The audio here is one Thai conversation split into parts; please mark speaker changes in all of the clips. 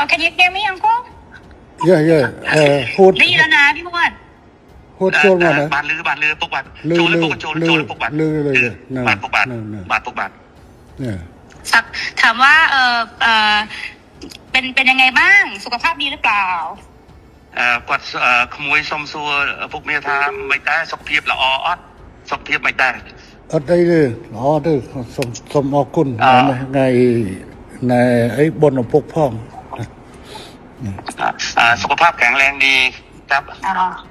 Speaker 1: can you hear me uncle
Speaker 2: พูด
Speaker 1: ได้ยินแล้วนะพี่มวด
Speaker 2: พูดโจลมานะ
Speaker 3: บานลือปกบานโจลปกโจลปกบานบานปกบานบานปกบาน
Speaker 2: เนี่ย
Speaker 1: สักถามว่าเป็นยังไงบ้างสุขภาพดีหรือเปล่าก
Speaker 3: ดขโมยส้มซัวพวกเมียทาไม่ได้สุขภาพละออดสุขภาพไม่ได้
Speaker 2: ได้เลยได้สมอคุณไงในไอ้บนของพวกพ่อง
Speaker 3: สุขภาพแข็งแรงดีครับ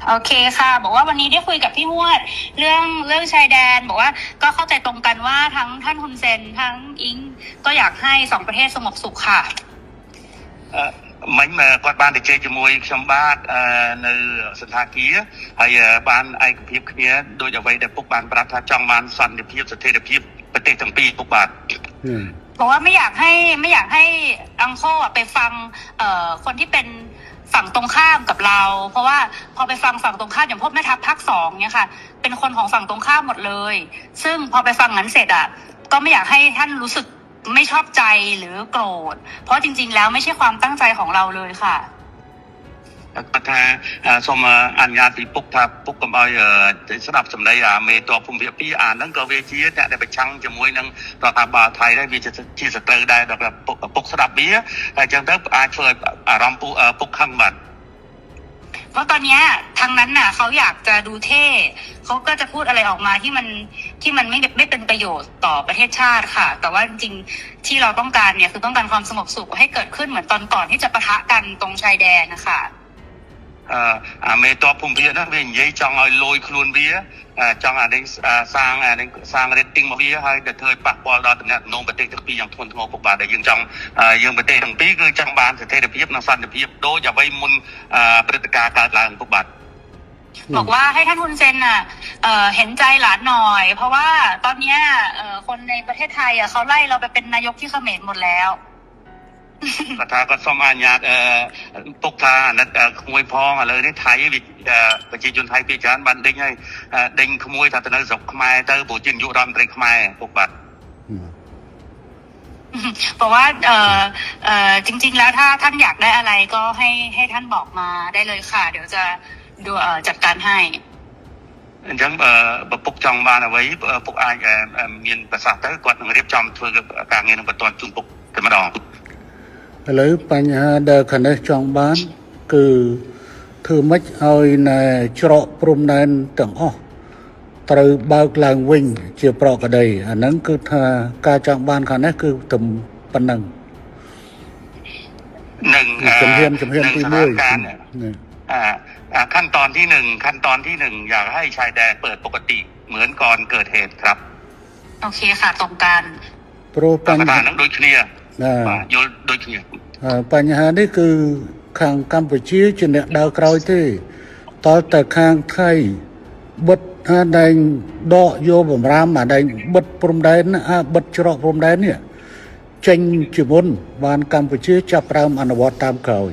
Speaker 1: โอเคค่ะบอกว่าวันนี้ได้คุยกับพี่มวดเรื่องชายแดนบอกว่าก็เข้าใจตรงกันว่าทั้งท่านฮุนเซนทั้งอิงก็อยากให้สองประเทศสงบสุขค่ะ
Speaker 3: មិនគាត់បានទៅជែកជាមួយខ្ញុំបាទនៅសន្តាគារហើយបានឯកភាពគ្នាដោយអ្វីដែលពុកបានប្រាប់ថាចង់បានសន្តិភាពស្ថិរភាពប្រទេសទាំងពីរពុកបាទ
Speaker 1: บอกว่าไม่อยากให้อังโคไปฟังคนที่เป็นฝั่งตรงข้ามกับเราเพราะว่าพอไปฟังฝั่งตรงข้ามอย่างพวกแม่ทัพภาค2เนี่ยค่ะเป็นคนของฝั่งตรงข้ามหมดเลยซึ่งพอไปฟังนั้นเสร็จก็ไม่อยากให้ท่านรู้สึกไม่ชอบใจหรือโกรธเพราะจริงๆแล้วไม่ใช่ความตั้งใจของเราเลยค่ะ
Speaker 3: គាត់ថាសូមអនុញ្ញាតពីពុកថាពុកកុំឲ្យស្ដាប់សម្ដីមេតបភូមិភាគ2ហ្នឹងក៏វាជាអ្នកដែលប្រឆាំងជាមួយនឹងរដ្ឋាភិបាលថៃដែរវាជាសត្រូវដែរដល់ពុកស្ដាប់វាហើយអញ្ចឹងទៅអាចធ្វើឲ្យអារម្មណ៍ពុកខឹងបាទ
Speaker 1: เพราะตอนนี้ทางนั้นน่ะเขาอยากจะดูเท่เขาก็จะพูดอะไรออกมาที่มันไม่เป็นประโยชน์ต่อประเทศชาติค่ะแต่ว่าจริงๆที่เราต้องการเนี่ยคือต้องการความสงบสุขให้เกิดขึ้นเหมือนตอนก่อนที่จะปะทะกันตรงชายแดนนะคะ
Speaker 3: មេតបភូមិភាគហ្នឹងវានិយាយចង់ឲ្យលយខ្លួនវាចង់អានេះសាង rating មកវាហើយទៅធ្វើឲ្យប៉ះពាល់ដល់តំណែងប្រទេសទាំងពីរយ៉ាងធ្ងន់ធ្ងរពុកបាទដែលយើងប្រទេសទាំងពីរគឺចង់បានស្ថិរភាពនិងសន្តិភាពដូចអ្វីមុនព្រឹត្តិការណ៍កើតឡើងពុកបាទ
Speaker 1: บอกว่าให้ท่านฮุนเซนเห็นใจหลานหน่อยเพราะว่าตอนนี้คนในประเทศไทยเขาไล่เราไปเป็นนายกที่เขมรหมดแล้ว
Speaker 3: គាត់ថាគាត់សូមអនុញ្ញាតពុកថាអាណិតក្មួយផងឥឡូវនេះថៃប្រជាជនថៃភាគច្រើនបានដេញហើយដេញក្មួយថាទៅនៅស្រុកខ្មែរទៅព្រោះជានាយករដ្ឋមន្ត្រីខ្មែរពុកបាទ
Speaker 1: บอกว่าจริงๆแล้วถ้าท่านอยากได้อะไรก็ให้ท่านบอกมาได้เลยค่ะเดี๋ยวจะดูจัดการให้
Speaker 3: អញ្ចឹងបើពុកចង់បានអ្វីពុកអាចមានប្រសាសន៍ទៅគាត់នឹងរៀបចំធ្វើការងារនឹងបន្តជូនពុកតែម្ដង
Speaker 2: ឥឡូវបញ្ហាដែលខាងនេះចង់បានគឺធ្វើម៉េចឲ្យណែច្រកព្រំដែនទាំងអស់ត្រូវបើកឡើងវិញជាប្រក្រតីអាហ្នឹងគឺថាការចង់បានខាងនេះគឺតែប៉ុណ្ណឹង
Speaker 3: នឹង
Speaker 2: ជំហានទី1
Speaker 3: ขั้นตอนที่1อยากให้ชายแดนเปิดปกติเหมือนก่อนเกิดเหตุครับ
Speaker 1: โอเคค่ะตรงกัน
Speaker 2: ព្រោះ
Speaker 3: បញ្ហាហ្នឹងដូចគ្នាយល់ដូចគ្នា
Speaker 2: បញ្ហានេះគឺខាងកម្ពុជាជាអ្នកដើរក្រោយទេតើតែខាងថៃបិទដែងដកយកបំរាមដែងបិទព្រំដែនបិទច្រកព្រំដែននេះចេញជាមុនបានកម្ពុជាចាប់ផ្ដើមអនុវត្តតាមក្រោយ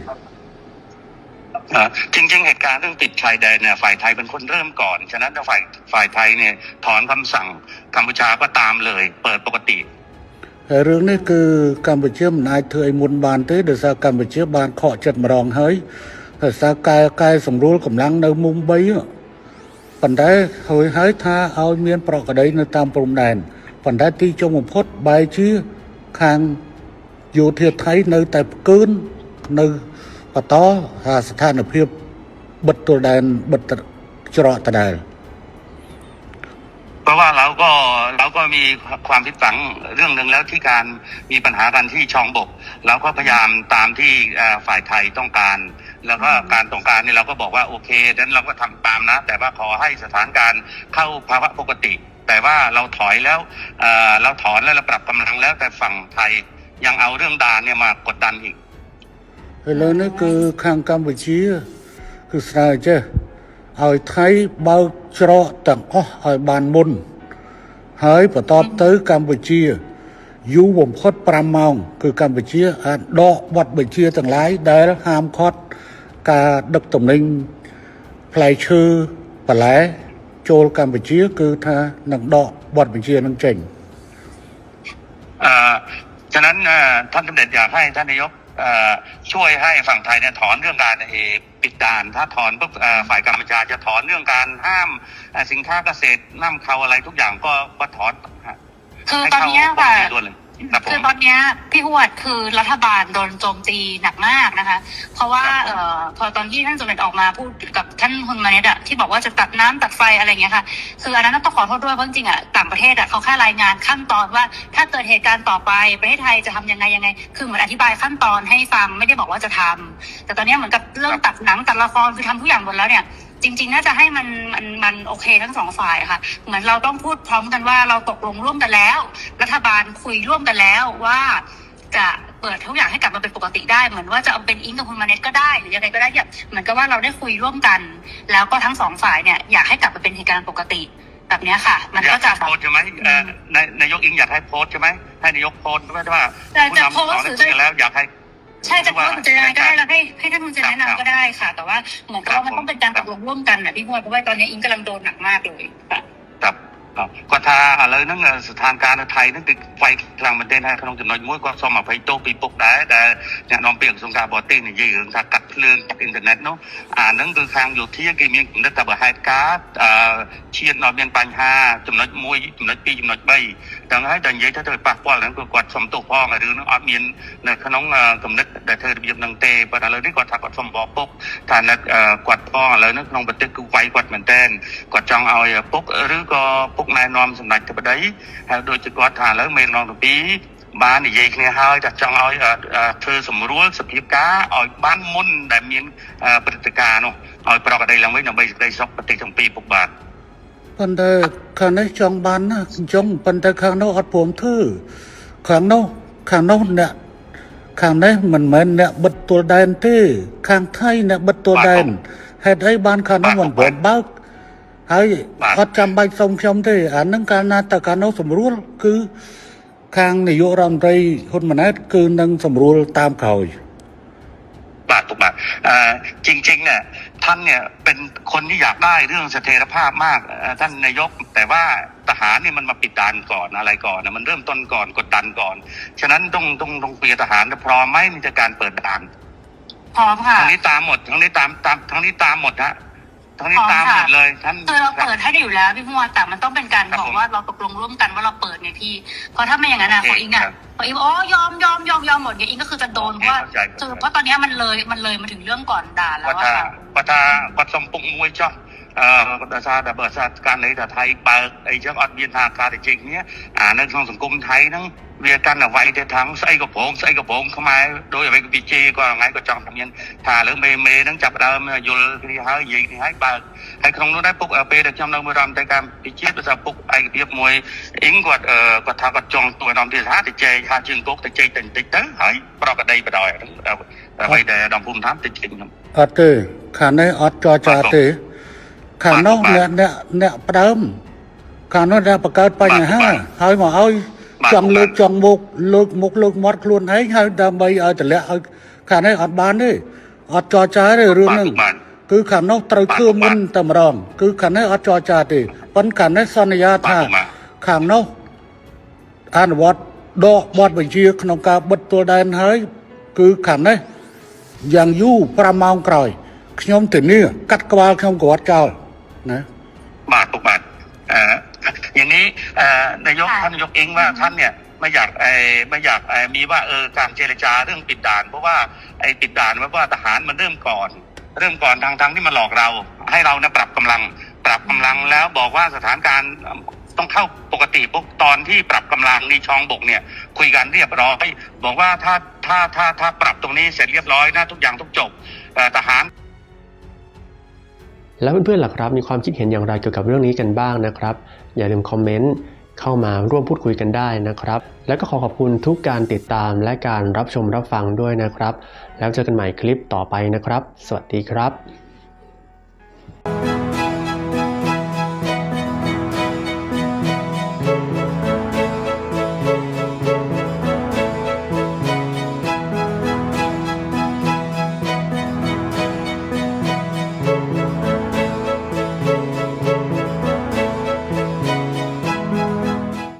Speaker 3: จริงๆเหตุการณ์เรื่องปิดชายแดนเนี่ยฝ่ายไทยเป็นคนเริ่มก่อนฉะนั้นฝ่ายไทยเนี่ยถอนคำสั่งกัมพูชาก็ตามเลยเปิดปกติ
Speaker 2: រឿងនេះគឺកម្ពុជាមិនអាចធ្វើឲ្យមុនបានទេដោយសារកម្ពុជាបានខកចិត្តម្ដងហើយដោយសារកែសម្រួលកម្លាំងនៅមុំ3ប៉ុន្តែហើយថាឲ្យមានប្រក្រតីនៅតាមព្រំដែនប៉ុន្តែទីចុងបំផុតបែរជាខាងយោធាថៃនៅតែផ្កើននៅបន្តស្ថានភាពបិទទល់ដែនបិទច្រកដដែល
Speaker 3: เพราะว่าเราก็มีความผิดหวังเรื่องหนึ่งแล้วที่การมีปัญหากันที่ช่องบกเราก็พยายามตามที่ฝ่ายไทยต้องการแล้วก็การต้องการนี่เราก็บอกว่าโอเคนั้นเราก็ทำตามนะแต่ว่าขอให้สถานการณ์เข้าภาวะปกติแต่ว่าเราถอยแล้วเราถอนแล้วเราปรับกำลังแล้วแต่ฝั่งไทยยังเอาเรื่องด่านเนี่ยมากดดันอีก
Speaker 2: แล้วนี่คือខាងកម្ពុជាគឺស្នើចេះឲ្យថៃបើកច្រកទាំងអស់ឲ្យបានមុនហើយបន្តទៅកម្ពុជាយូរបំផុត5ម៉ោងគឺកម្ពុជាអាចដកបទបញ្ជាទាំងឡាយដែលហាមឃាត់ការដឹកទំនិញផ្លែឈើបន្លែចូលកម្ពុជាគឺថានឹងដកបទបញ្ជានឹងចេញ
Speaker 3: ฉะนั้นท่านสมเด็จอยากให้ท่านนายก ช่วยให้ฝั่งไทยเนี่ยถอนเรื่องการปิดด่านถ้าถอนปุ๊บฝ่ายกัมพูชาจะถอนเรื่องการห้ามสินค้าเกษตรนำเข้าอะไรทุกอย่างก็ถอน
Speaker 1: คือตอนนี้ค่ะ
Speaker 3: คือ
Speaker 1: ตอนนี้พี่หวดคือรัฐบาลโดนโจมตีหนักมากนะคะ เพราะว่าพอตอนที่ท่านสมเด็จออกมาพูดกับท่านฮุนมาเนตอะที่บอกว่าจะตัดน้ำตัดไฟอะไรเงี้ยค่ะคืออันนั้นต้องขอโทษด้วยเพราะจริงๆอะต่างประเทศอะเขาแค่รายงานขั้นตอนว่าถ้าเกิดเหตุการณ์ต่อไปประเทศไทยจะทำยังไงคือเหมือนอธิบายขั้นตอนให้ฟังไม่ได้บอกว่าจะทำแต่ตอนนี้เหมือนกับเรื่องตัดหนังตัดละครคือทำทุกอย่างหมดแล้วเนี่ยจริงๆน่าจะให้มันโอเคทั้งสองฝ่ายค่ะเหมือนเราต้องพูดพร้อมกันว่าเราตกลงร่วมกันแล้วรัฐบาลคุยร่วมกันแล้วว่าจะเปิดทุกอย่างให้กลับมาเป็นปกติได้เหมือนว่าจะเอาเป็นอิงกับคุณมาเน็ตก็ได้หรือยังไงก็ได้เนี่ยเหมือนกับว่าเราได้คุยร่วมกันแล้วก็ทั้งสองฝ่ายเนี่ยอยากให้กลับมาเป็นเหตุการณ์ปกติแบบนี้ค่ะมันก็จะ
Speaker 3: โพสใช่ไหมนายกอิงอยากให้โพสใช่ไหมให้นายกโพสไม่ใช่ว่าผู้นำสองได้คุยกันแล้วอยากให้
Speaker 1: ใช่จะโพสต์จะยังไงก็ได้แล้วให้ท่านคุณจะแนะนำก็ได้ค่ะแต่ว่าเหมือนกับว่ามันต้องเป็นการตกลงร่วมกันนะพี่พวดเพราะว่าตอนนี้อิงกำลังโดนหนักมากเลยค่ะ
Speaker 3: ก็ថាឥឡូវហ្នឹងស្ថានភាពនៅថៃហ្នឹងគឺវាយខ្លាំងមែនទែនហើយក្នុងចំណុចមួយគាត់សូមអភ័យទោសពីពុកដែរដែលអ្នកនាំពាក្យក្រសួងការបរទេសនិយាយរឿងថាកាត់ភ្លើងកាត់អ៊ីនធឺណិតនោះអាហ្នឹងគឺខាងយោធាគេមានគំនិតថាបើហេតុការណ៍ឈានដល់មានបញ្ហាចំណុច1ចំណុច2ចំណុច3ទាំងហើយតែនិយាយទៅប៉ះពាល់ហ្នឹងគឺគាត់សុំទោសផងហើយរឿងហ្នឹងអត់មាននៅក្នុងគំនិតដែលធ្វើរបៀបហ្នឹងទេប៉ុន្តែឥឡូវនេះគាត់ថាគាត់សុំបបពុកថានៅគាត់ផងឥឡូវហ្នឹងក្នុងប្រទេសគឺវាយគាត់មែនទែនគាត់ចង់ឲ្យពុកឬក៏ពុកណែនាំសម្ដេចទៅប្តីហើយដូចជាគាត់ថាឥឡូវមេរងទាំងពីរបាននិយាយគ្នាហើយថាចង់ឲ្យធ្វើសម្រួលសភាពការឲ្យបានមុនដែលមានព្រឹត្តិការណ៍នោះឲ្យប្រកបដីឡើងវិញដើម្បីសេចក្តីសុខប្រទេសទាំងពីរពុកបាទ
Speaker 2: ប៉ុន្តែខាងនេះចង់បានណាអញ្ចឹងប៉ុន្តែខាងនោះអត់ព្រមធ្វើខាងនោះអ្នកខាងនេះមិនមែនអ្នកបិទទួលដែនទេខាងថៃអ្នកបិទទួលដែនហេតុអីបានខាងនោះមិនព្រមបើកហើយអត់ចាំបាច់សុំខ្ញុំទេអានឹងកាលណាតើកាលនោះសម្រួលគឺខាងនាយករដ្ឋមន្ត្រីហ៊ុនម៉ាណែតគឺនឹងសម្រួលតាមក្រោយ
Speaker 3: បាទពុកបាទจริงๆเนี่ยท่านเนี่ยเป็นคนที่อยากได้เรื่องเสถียรภาพมากท่านนายกแต่ว่าทหารนี่มันมาปิดด่านก่อนอะไรก่อนนะมันเริ่มต้นก่อนกดดันก่อนฉะนั้นต้องคุยกับทหารพร้อมไหมในการเปิดด่าน
Speaker 1: พร้อมค่ะ
Speaker 3: ทั้งนี้ตามหมดทั้งนี้ตามหมดฮะทั้งนี้ตามหมดเลยท่าน
Speaker 1: คือเราเปิดให้อยู่แล้วพี่พวดแต่มันต้องเป็นการบอกว่าเราตกลงร่วมกันว่าเราเปิดไงพี่เพราะถ้าไม่อย่างนั้นนะพออิงยอมหมดเนี่ยอิงก็คือจะโดนเพราะว่าตอนนี้มันเลยมาถึงเรื่องก่อนด่าแล้วว่า
Speaker 3: គាត់សុំពុកមួយចុះដោយសារតែបើសារការនៃថាថៃបើកអីចឹងអត់មានថាការទៅជិះគ្នាអានៅក្នុងសង្គមថៃហ្នឹងវាកាន់តែវាយទៅខាងស្អីក៏ប្រងខ្មែរដោយអ្វីក៏វាជេរក៏ថ្ងៃក៏ចង់តែមានថាលើមេហ្នឹងចាប់ដើមយល់គ្នាហើយនិយាយគ្នាហើយបើកហើយក្នុងនោះដែរពុកពេលដែលខ្ញុំនៅមួយរដ្ឋមន្ត្រីកម្ពុជាដោយសារពុកឯកភាពមួយអ៊ីងគាត់ថាគាត់ចង់ទួយអាដាមទីថាទៅជែកថាជើងគុកទៅជែកទៅបន្តិចទៅហើយប្រកបដីបដ ாய் អ្វីដែលអាដាមភូមិថាទៅជែកខ្ញុំ
Speaker 2: អត់ទេខាងនេះអត់ចរចាទេខាងនោះអ្នកផ្ដើមខាងនោះអ្នកបង្កើតបញ្ហាហើយមកឲ្យចង់លើកចង់មុខលើកមាត់ខ្លួនឯងហើយដើម្បីឲ្យតម្លាក់ឲ្យខាងនេះអត់បានទេអត់ចរចាទេរឿងហ្នឹងគឺខាងនោះត្រូវធ្វើមុនតែម្ដងគឺខាងនេះអត់ចរចាទេប៉ុន្តែខាងនេះសន្យាថាខាងនោះអនុវត្តដកបទបញ្ជាក្នុងការបិទទួលដែនហើយគឺខាងនេះយ៉ាងយូរ5ម៉ោងក្រោយខ្ញុំធានាកាត់ក្បាលខ្ញុំក៏អត់ចោលណា
Speaker 3: បាទពុកបាទอย่างนี้นายกท่านนายกเองว่าท่านเนี่ยไม่อยากมีว่าการเจรจาเรื่องปิดด่านเพราะว่าไอ้ปิดด่านว่าทหารมันเริ่มก่อนทางที่มันหลอกเราให้เราเนี่ยปรับกำลังแล้วบอกว่าสถานการณ์ต้องเข้าปกติพวกตอนที่ปรับกำลังในช่องบกเนี่ยคุยกันเรียบร้อยบอกว่าถ้าปรับตรงนี้เสร็จเรียบร้อยนะทุกอย่างต้องจบทหาร
Speaker 4: แล้วเพื่อนๆล่ะครับมีความคิดเห็นอย่างไรเกี่ยวกับเรื่องนี้กันบ้างนะครับอย่าลืมคอมเมนต์เข้ามาร่วมพูดคุยกันได้นะครับแล้วก็ขอบคุณทุกการติดตามและการรับชมรับฟังด้วยนะครับแล้วเจอกันใหม่คลิปต่อไปนะครับสวัสดีครับ